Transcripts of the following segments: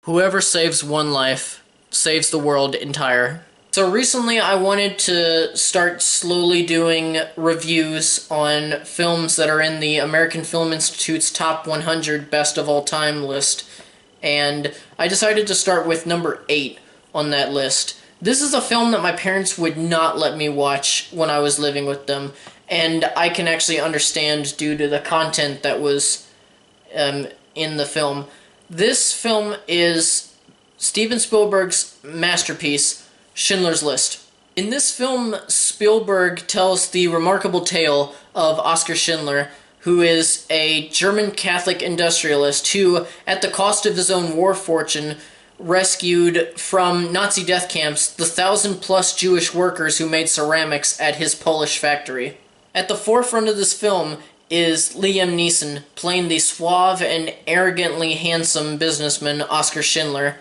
Whoever saves one life saves the world entire. So recently I wanted to start slowly doing reviews on films that are in the American Film Institute's top 100 best of all time list. And I decided to start with number 8 on that list. This is a film that my parents would not let me watch when I was living with them, and I can actually understand due to the content that was in the film. This film is Steven Spielberg's masterpiece, Schindler's List. In this film, Spielberg tells the remarkable tale of Oskar Schindler, who is a German Catholic industrialist who, at the cost of his own war fortune, rescued from Nazi death camps the 1,000-plus Jewish workers who made ceramics at his Polish factory. At the forefront of this film is Liam Neeson, playing the suave and arrogantly handsome businessman Oskar Schindler.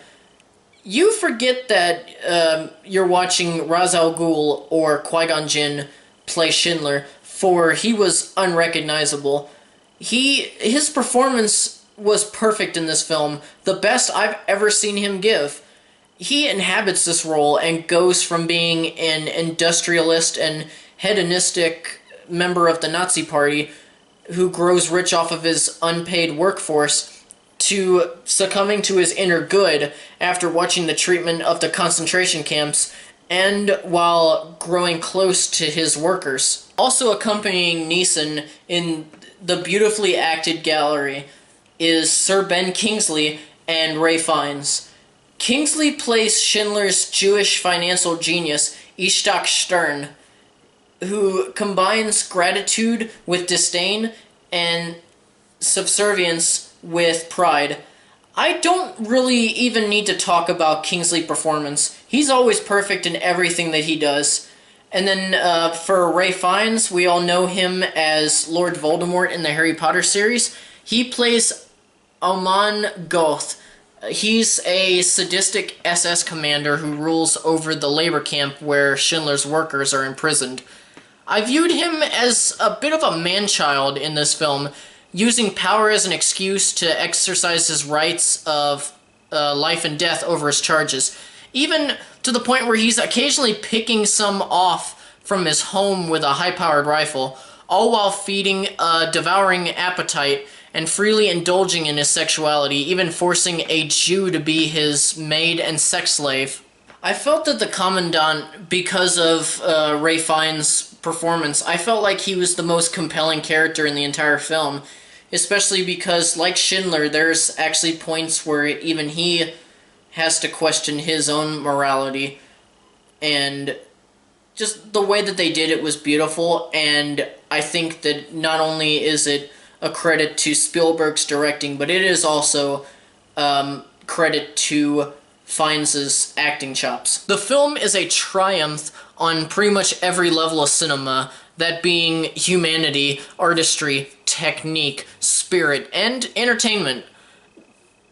You forget that you're watching Ra's al Ghul or Qui-Gon Jinn play Schindler, for he was unrecognizable. His performance was perfect in this film, the best I've ever seen him give. He inhabits this role and goes from being an industrialist and hedonistic member of the Nazi Party who grows rich off of his unpaid workforce to succumbing to his inner good after watching the treatment of the concentration camps and while growing close to his workers. Also accompanying Neeson in the beautifully acted gallery is Sir Ben Kingsley and Ralph Fiennes. Kingsley plays Schindler's Jewish financial genius, Ishak Stern, who combines gratitude with disdain and subservience with pride. I don't really even need to talk about Kingsley's performance. He's always perfect in everything that he does. And then for Ralph Fiennes, we all know him as Lord Voldemort in the Harry Potter series. He plays Amon Goth. He's a sadistic SS commander who rules over the labor camp where Schindler's workers are imprisoned. I viewed him as a bit of a man-child in this film, using power as an excuse to exercise his rights of life and death over his charges, even to the point where he's occasionally picking some off from his home with a high-powered rifle, all while feeding a devouring appetite and freely indulging in his sexuality, even forcing a Jew to be his maid and sex slave. I felt that the Commandant, because of Ralph Fiennes' performance, I felt like he was the most compelling character in the entire film, especially because, like Schindler, there's actually points where even he has to question his own morality, and just the way that they did it was beautiful, and I think that not only is it a credit to Spielberg's directing, but it is also credit to Fiennes' acting chops. The film is a triumph on pretty much every level of cinema, that being humanity, artistry, technique, spirit, and entertainment.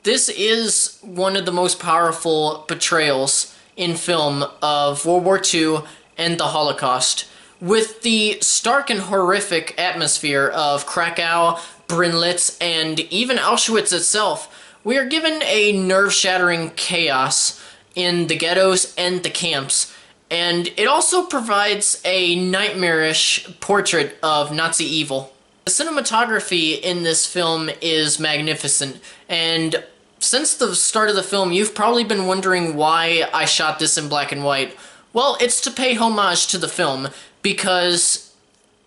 This is one of the most powerful portrayals in film of World War II and the Holocaust. With the stark and horrific atmosphere of Krakow, Brunlitz, and even Auschwitz itself, we are given a nerve-shattering chaos in the ghettos and the camps, and it also provides a nightmarish portrait of Nazi evil. The cinematography in this film is magnificent, and since the start of the film, you've probably been wondering why I shot this in black and white. Well, it's to pay homage to the film, because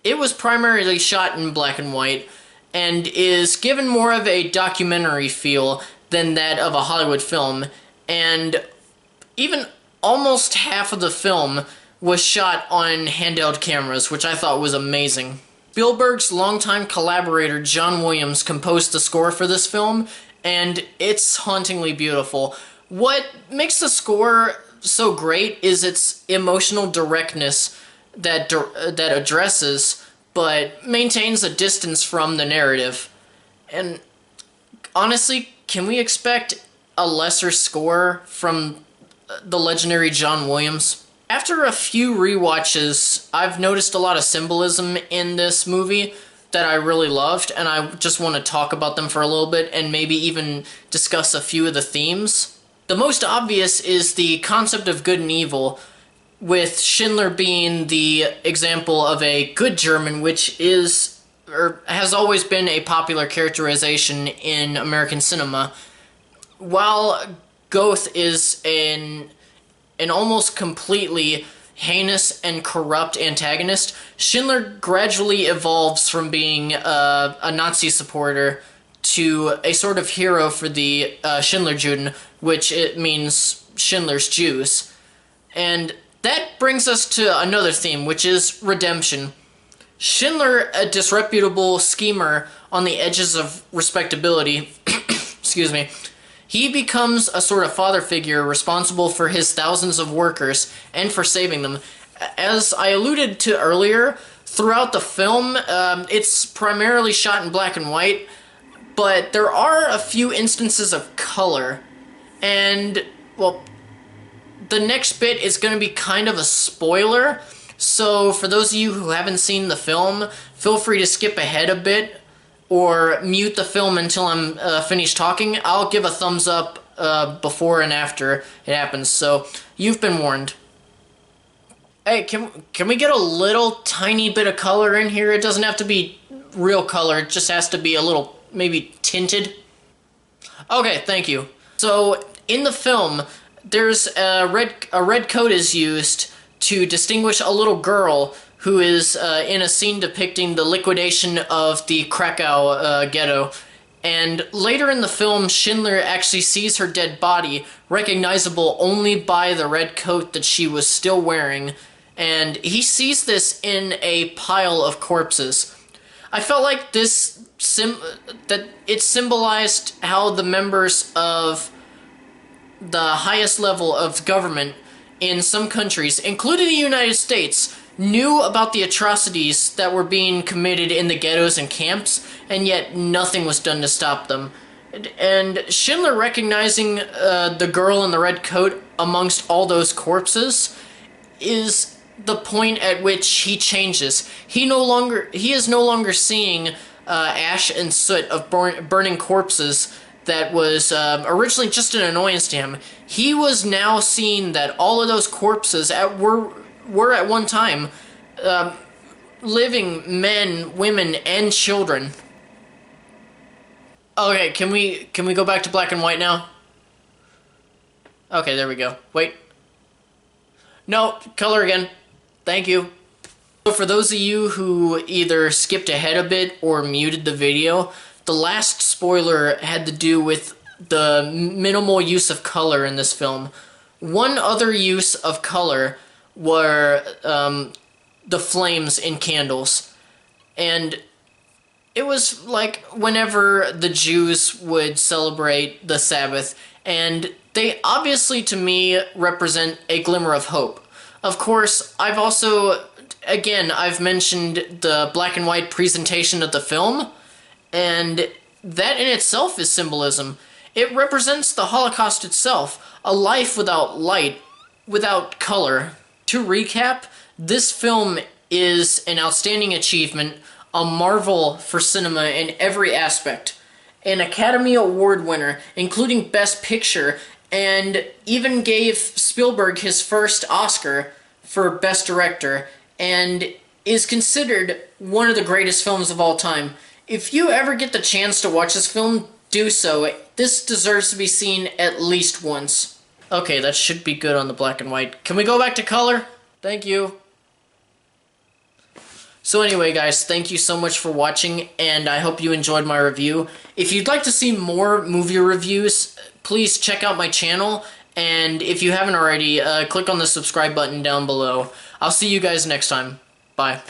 it was primarily shot in black and white, and is given more of a documentary feel than that of a Hollywood film, and even almost half of the film was shot on handheld cameras, which I thought was amazing. Spielberg's longtime collaborator John Williams composed the score for this film, and it's hauntingly beautiful. What makes the score so great is its emotional directness that addresses, but maintains a distance from the narrative. And honestly, can we expect a lesser score from the legendary John Williams? After a few rewatches, I've noticed a lot of symbolism in this movie that I really loved, and I just want to talk about them for a little bit and maybe even discuss a few of the themes. The most obvious is the concept of good and evil, with Schindler being the example of a good German, which is, or has always been, a popular characterization in American cinema, while Goethe is an almost completely heinous and corrupt antagonist. Schindler gradually evolves from being a Nazi supporter to a sort of hero for the Schindlerjuden, which it means Schindler's Jews. And that brings us to another theme, which is redemption. Schindler, a disreputable schemer on the edges of respectability, excuse me, he becomes a sort of father figure responsible for his thousands of workers and for saving them. As I alluded to earlier, throughout the film, it's primarily shot in black and white, but there are a few instances of color. And, well, the next bit is going to be kind of a spoiler, so for those of you who haven't seen the film, feel free to skip ahead a bit or mute the film until I'm finished talking. I'll give a thumbs up before and after it happens, so you've been warned. Hey, can we get a little tiny bit of color in here? It doesn't have to be real color, it just has to be a little, maybe tinted. Okay, thank you. So, in the film, there's a red coat is used to distinguish a little girl who is in a scene depicting the liquidation of the Krakow ghetto. And later in the film, Schindler actually sees her dead body, recognizable only by the red coat that she was still wearing, and he sees this in a pile of corpses. I felt like that it symbolized how the members of the highest level of government in some countries, including the United States, knew about the atrocities that were being committed in the ghettos and camps, and yet nothing was done to stop them. And Schindler recognizing the girl in the red coat amongst all those corpses is the point at which he changes. He is no longer seeing ash and soot of burning corpses that was originally just an annoyance to him. He was now seeing that all of those corpses were at one time living men, women, and children. Okay, can we go back to black and white now? Okay, there we go. Wait. No, color again. Thank you. So for those of you who either skipped ahead a bit or muted the video, the last spoiler had to do with the minimal use of color in this film. One other use of color were the flames in candles. And it was like whenever the Jews would celebrate the Sabbath, and they obviously, to me, represent a glimmer of hope. Of course, I've mentioned the black and white presentation of the film, and that in itself is symbolism. It represents the Holocaust itself, a life without light, without color. To recap, this film is an outstanding achievement, a marvel for cinema in every aspect, an Academy Award winner, including Best Picture, and even gave Spielberg his first Oscar for Best Director, and is considered one of the greatest films of all time. If you ever get the chance to watch this film, do so. This deserves to be seen at least once. Okay, that should be good on the black and white. Can we go back to color? Thank you. So anyway, guys, thank you so much for watching, and I hope you enjoyed my review. If you'd like to see more movie reviews, please check out my channel, and if you haven't already, click on the subscribe button down below. I'll see you guys next time. Bye.